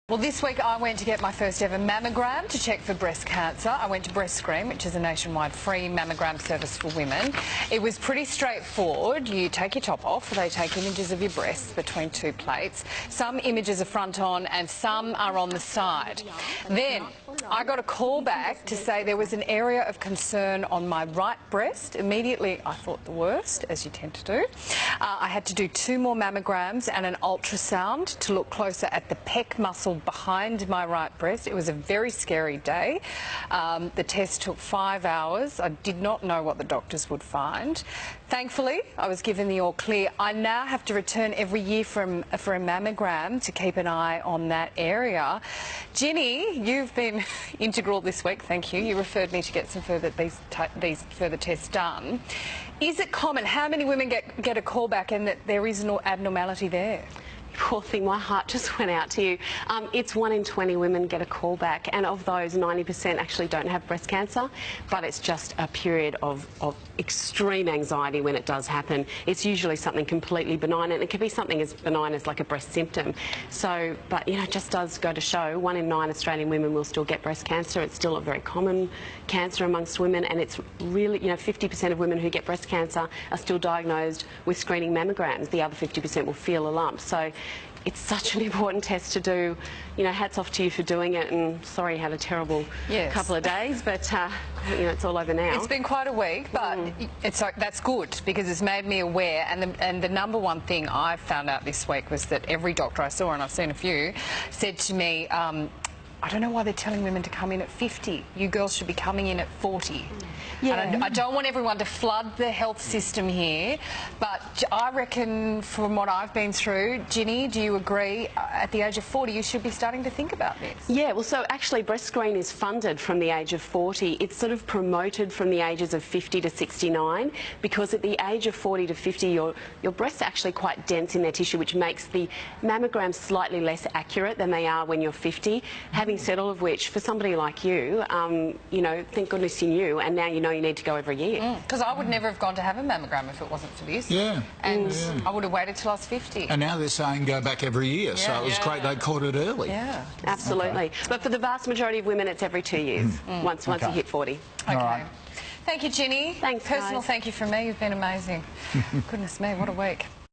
Well, this week I went to get my first ever mammogram to check for breast cancer. I went to Breast Screen, which is a nationwide free mammogram service for women. It was pretty straightforward. You take your top off. They take images of your breasts between two plates. Some images are front on and some are on the side. Then I got a call back to say there was an area of concern on my right breast. Immediately I thought the worst, as you tend to do. I had to do 2 more mammograms and an ultrasound to look closer at the pec muscle behind my right breast. It was a very scary day. The test took 5 hours. I did not know what the doctors would find. Thankfully, I was given the all clear. I now have to return every year for a mammogram to keep an eye on that area. Ginny, you've been integral this week, thank you. You referred me to get some these further tests done. Is it common? How many women get a call back and that there is no abnormality there? Poor thing, my heart just went out to you. It's 1 in 20 women get a call back, and of those 90% actually don't have breast cancer, but it's just a period of extreme anxiety when it does happen. It's usually something completely benign, and it can be something as benign as like a breast symptom. So, but you know, it just does go to show 1 in 9 Australian women will still get breast cancer. It's still a very common cancer amongst women, and it's really, you know, 50% of women who get breast cancer are still diagnosed with screening mammograms. The other 50% will feel a lump. So it's such an important test to do. You know, hats off to you for doing it, and sorry you had a terrible couple of days, but you know, it's all over now. It's been quite a week, but that's good because it's made me aware, and the number one thing I found out this week was that every doctor I saw, and I've seen a few, said to me, I don't know why they're telling women to come in at 50. You girls should be coming in at 40. Yeah. And I don't want everyone to flood the health system here, but I reckon from what I've been through, Ginny, do you agree, at the age of 40 you should be starting to think about this? Yeah, well, so actually Breast Screen is funded from the age of 40. It's sort of promoted from the ages of 50 to 69 because at the age of 40 to 50 your breasts are actually quite dense in their tissue, which makes the mammograms slightly less accurate than they are when you're 50. Having said all of which, for somebody like you, you know, thank goodness you knew, and now you know you need to go every year. Because I would never have gone to have a mammogram if it wasn't for this. Yeah. And I would have waited till I was 50. And now they're saying go back every year, so it was great they caught it early. Yeah. Absolutely. Okay. But for the vast majority of women, it's every 2 years, once you hit 40. Okay. Right. Thank you, Ginny. Thanks, Personal guys. thank you from me. You've been amazing. Goodness me, what a week.